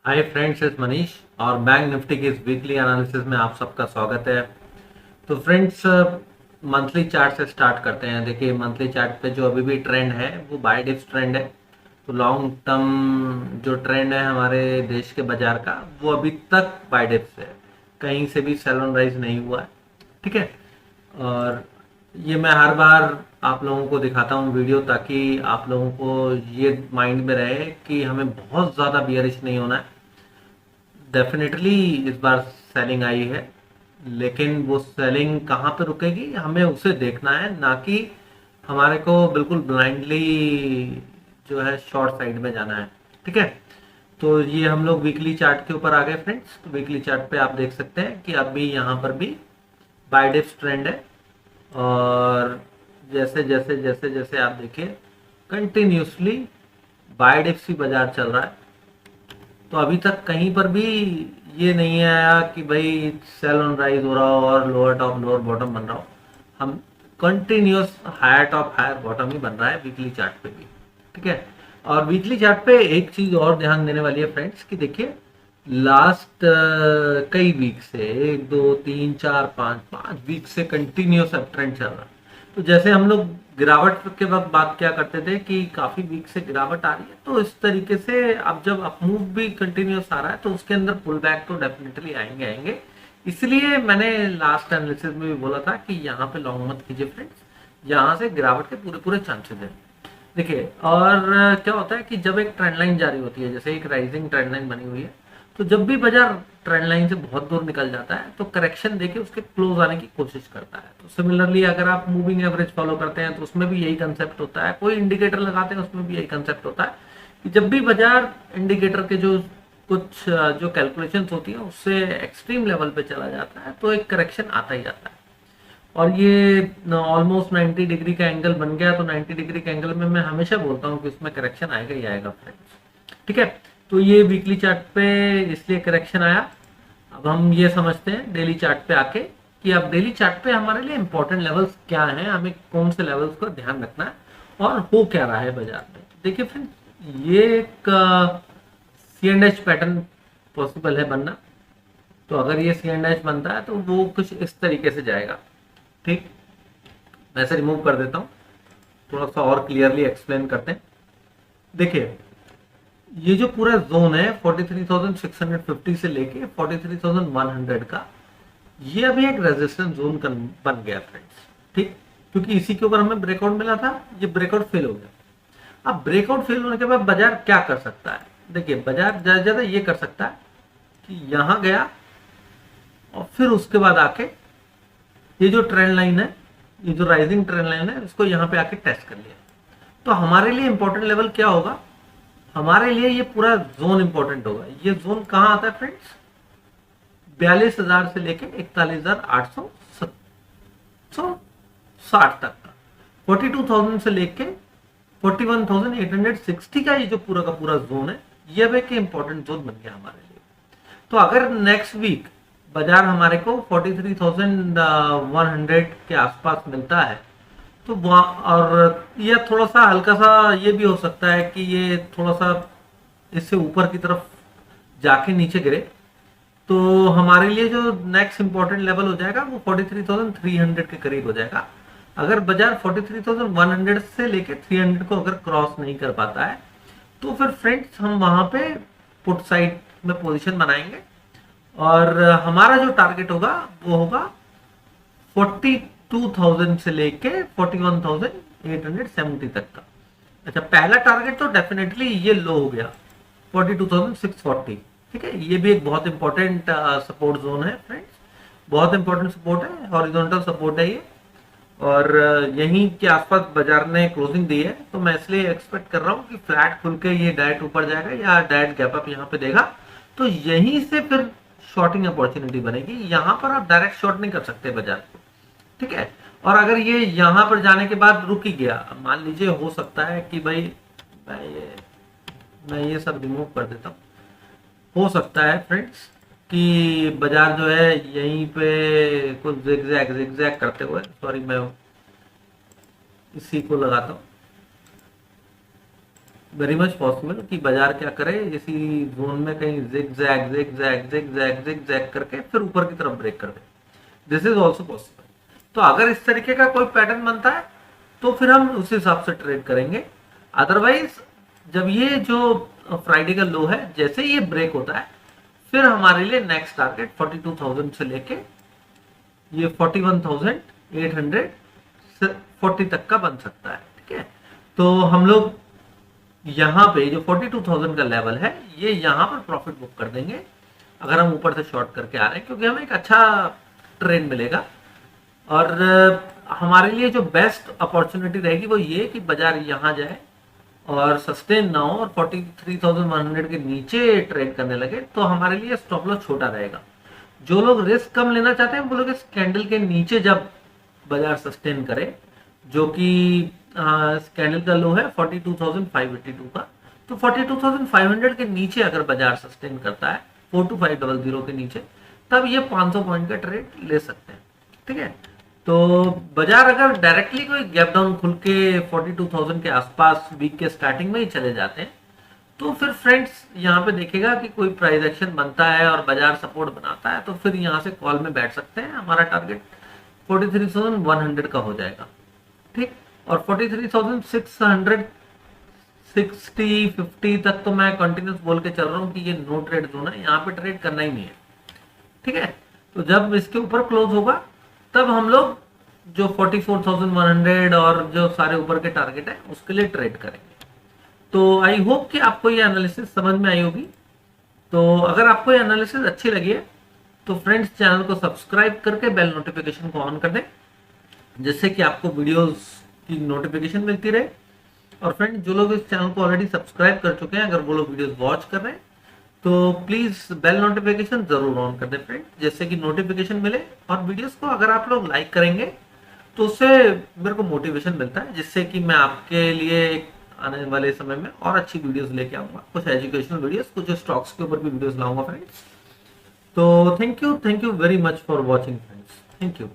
Hi friends, इस मनीष और bank Nifty की इस वीकली एनालिसिस में आप सबका स्वागत है। तो फ्रेंड्स, मंथली चार्ट से स्टार्ट करते हैं। देखिए, मंथली चार्ट पे जो अभी भी ट्रेंड है वो बाय डिप्स ट्रेंड है। तो लॉन्ग टर्म जो ट्रेंड है हमारे देश के बाजार का, वो अभी तक बाय डिप्स है। कहीं से भी सेल ऑन राइज नहीं हुआ है। ठीक है। और ये मैं हर बार आप लोगों को दिखाता हूँ वीडियो, ताकि आप लोगों को ये माइंड में रहे कि हमें बहुत ज़्यादा बियरिश नहीं होना है। डेफिनेटली इस बार सेलिंग आई है, लेकिन वो सेलिंग कहाँ पे रुकेगी हमें उसे देखना है, ना कि हमारे को बिल्कुल ब्लाइंडली जो है शॉर्ट साइड में जाना है। ठीक है। तो ये हम लोग वीकली चार्ट के ऊपर आ गए फ्रेंड्स। तो वीकली चार्ट पे आप देख सकते हैं कि अभी यहाँ पर भी बाय डिप्स ट्रेंड है। और जैसे जैसे जैसे जैसे आप देखिए, कंटिन्यूसली बाय डिप्स ही बाजार चल रहा है। तो अभी तक कहीं पर भी ये नहीं आया कि भाई सेल ऑन राइज हो रहा हो और लोअर टॉप लोअर बॉटम बन रहा हो। हम continuous higher top higher bottom ही बन रहा है वीकली चार्ट पे भी। ठीक है। और वीकली चार्ट पे एक चीज और ध्यान देने वाली है फ्रेंड्स, कि देखिए लास्ट कई वीक से, एक दो तीन चार पाँच पाँच वीक से कंटिन्यूस अप ट्रेंड चल रहा है। तो जैसे हम लोग गिरावट के वक्त बात क्या करते थे कि काफी वीक से गिरावट आ रही है, तो इस तरीके से अब जब अप मूव भी कंटिन्यूस आ रहा है तो उसके अंदर पुल बैक तो डेफिनेटली आएंगे आएंगे। इसलिए मैंने लास्ट एनालिसिस में भी बोला था कि यहाँ पे लॉन्ग मत कीजिए फ्रेंड्स, यहाँ से गिरावट के पूरे पूरे चांसेस हैं। देखिए, और क्या होता है कि जब एक ट्रेंड लाइन जारी होती है, जैसे एक राइजिंग ट्रेंड लाइन बनी हुई है, तो जब भी बाजार ट्रेंड लाइन से बहुत दूर निकल जाता है तो करेक्शन देके उसके क्लोज आने की कोशिश करता है। तो सिमिलरली अगर आप मूविंग एवरेज फॉलो करते हैं तो उसमें भी यही कंसेप्ट होता है, कोई इंडिकेटर लगाते हैं उसमें भी यही कंसेप्ट होता है कि जब भी बाजार इंडिकेटर के जो कुछ जो कैलकुलेशंस होती है उससे एक्सट्रीम लेवल पे चला जाता है तो एक करेक्शन आता ही आता है। और ये ऑलमोस्ट 90 डिग्री का एंगल बन गया, तो 90 डिग्री के एंगल में मैं हमेशा बोलता हूँ कि उसमें करेक्शन आएगा ही आएगा फ्रेंड्स। ठीक है। तो ये वीकली चार्ट पे इसलिए करेक्शन आया। अब हम ये समझते हैं डेली चार्ट पे आके कि अब डेली चार्ट पे हमारे लिए इंपॉर्टेंट लेवल्स क्या हैं, हमें कौन से लेवल्स को ध्यान रखना है और हो क्या रहा है बाजार में। देखिए फ्रेंड्स, ये एक सी एंड एच पैटर्न पॉसिबल है बनना। तो अगर ये सी एंड एच बनता है तो वो कुछ इस तरीके से जाएगा। ठीक। मैं इसे रिमूव कर देता हूँ, थोड़ा सा और क्लियरली एक्सप्लेन करते हैं। देखिए, ये जो पूरा जोन है 43,650 से लेके 43,100 का, ये अभी एक रेजिस्टेंस जोन बन गया फ्रेंड्स। ठीक। क्योंकि इसी के ऊपर हमें ब्रेकआउट मिला था, ये ब्रेकआउट फेल हो गया। अब ब्रेकआउट फेल होने के बाद बाजार क्या कर सकता है? देखिए, बाजार ज्यादा ज्यादा ये कर सकता है कि यहां गया और फिर उसके बाद आके ये जो ट्रेंड लाइन है, ये जो राइजिंग ट्रेंड लाइन है, इसको यहाँ पे आके टेस्ट कर लिया। तो हमारे लिए इंपॉर्टेंट लेवल क्या होगा? हमारे लिए ये पूरा जोन इंपॉर्टेंट होगा। ये जोन कहाँ आता है फ्रेंड्स? 42,000 से लेके 41,860 तक का, 42,000 से लेके 41,860 का ये जो पूरा का पूरा जोन है, ये अब एक इंपॉर्टेंट जोन बन गया हमारे लिए। तो अगर नेक्स्ट वीक बाजार हमारे को 43,100 के आसपास मिलता है तो वहाँ, और ये थोड़ा सा हल्का सा ये भी हो सकता है कि ये थोड़ा सा इससे ऊपर की तरफ जाके नीचे गिरे, तो हमारे लिए जो नेक्स्ट इंपॉर्टेंट लेवल हो जाएगा वो 43,300 के करीब हो जाएगा। अगर बाजार 43,100 से लेके 300 को अगर क्रॉस नहीं कर पाता है तो फिर फ्रेंड्स हम वहां पे पुट साइड में पोजीशन बनाएंगे। और हमारा जो टारगेट होगा वो होगा 42,000 से लेके 41,870 तक का। अच्छा, पहला टारगेट तो डेफिनेटली ये लो हो गया 42,640। ठीक है। ये भी एक बहुत इंपॉर्टेंट सपोर्ट जोन है फ्रेंड्स, बहुत इंपॉर्टेंट सपोर्ट है, हॉरिजॉन्टल सपोर्ट है ये। और यहीं के आसपास बाजार ने क्लोजिंग दी है, तो मैं इसलिए एक्सपेक्ट कर रहा हूँ कि फ्लैट खुल के ये डायरेक्ट ऊपर जाएगा या डायरेक्ट गैप अप यहाँ पे देगा, तो यहीं से फिर शॉर्टिंग अपॉर्चुनिटी बनेगी। यहाँ पर आप डायरेक्ट शॉर्ट नहीं कर सकते बाजार को। ठीक है। और अगर ये यहाँ पर जाने के बाद रुक ही गया, मान लीजिए हो सकता है कि भाई मैं ये मैं ये सब रिमूव कर देता हूँ, हो सकता है फ्रेंड्स कि बाजार जो है यहीं पे कुछ जिगजैग जिगजैग करते हुए, सॉरी मैं इसी को लगाता हूँ, वेरी मच पॉसिबल कि बाजार क्या करे, इसी जोन में कहीं zig zag zig zag zig zag zig zag करके फिर ऊपर की तरफ ब्रेक कर दे। This is also possible. तो अगर इस तरीके का कोई पैटर्न बनता है तो फिर हम उस हिसाब से ट्रेड करेंगे। अदरवाइज जब ये जो फ्राइडे का लो है जैसे ये ब्रेक होता है, फिर हमारे लिए नेक्स्ट टारगेट 42,000 से लेके ये 41,840 तक का बन सकता है। ठीक है, तो हम लोग यहाँ पे जो 42,000 का लेवल है ये यहाँ पर प्रॉफिट बुक कर देंगे अगर हम ऊपर से शॉर्ट करके आ रहे हैं, क्योंकि हमें एक अच्छा ट्रेंड मिलेगा। और हमारे लिए जो बेस्ट अपॉर्चुनिटी रहेगी वो ये कि बाजार यहाँ जाए और सस्टेन ना हो और 43,100 के नीचे ट्रेड करने लगे, तो हमारे लिए स्टॉप लॉस छोटा रहेगा। जो लोग रिस्क कम लेना चाहते हैं वो लोग इस कैंडल के नीचे जब बाजार सस्टेन करे, जो कि कैंडल का लो है 42,582 का, तो 42,500 के नीचे अगर बाजार सस्टेन करता है 42500 के नीचे, तब ये 500 पॉइंट का ट्रेड ले सकते हैं। ठीक है, तो बाजार अगर डायरेक्टली कोई गैप डाउन खुल के 42,000 के आसपास वीक के स्टार्टिंग में ही चले जाते हैं, तो फिर फ्रेंड्स यहाँ पे देखेगा कि कोई प्राइस एक्शन बनता है और बाजार सपोर्ट बनाता है, तो फिर यहाँ से कॉल में बैठ सकते हैं। हमारा टारगेट 43,100 का हो जाएगा। ठीक, और 43,600 60 50 तक तो मैं कंटिन्यूस बोल के चल रहा हूँ कि ये नो ट्रेड जोन है, यहाँ पे ट्रेड करना ही नहीं है। ठीक है, तो जब इसके ऊपर क्लोज होगा तब हम लोग जो 44,100 और जो सारे ऊपर के टारगेट है उसके लिए ट्रेड करेंगे। तो आई होप कि आपको ये एनालिसिस समझ में आई होगी। तो अगर आपको ये एनालिसिस अच्छी लगी है तो फ्रेंड्स चैनल को सब्सक्राइब करके बेल नोटिफिकेशन को ऑन कर दें, जिससे कि आपको वीडियोस की नोटिफिकेशन मिलती रहे। और फ्रेंड्स जो लोग इस चैनल को ऑलरेडी सब्सक्राइब कर चुके हैं, अगर वो लोग वीडियोस वॉच कर रहे हैं तो प्लीज बेल नोटिफिकेशन जरूर ऑन कर दें फ्रेंड, जिससे कि नोटिफिकेशन मिले। और वीडियोस को अगर आप लोग लाइक करेंगे तो उससे मेरे को मोटिवेशन मिलता है, जिससे कि मैं आपके लिए आने वाले समय में और अच्छी वीडियोस लेके आऊंगा, कुछ एजुकेशनल वीडियोस, कुछ स्टॉक्स के ऊपर भी वीडियोस लाऊंगा फ्रेंड्स। तो thank you very much for watching friends, thank you.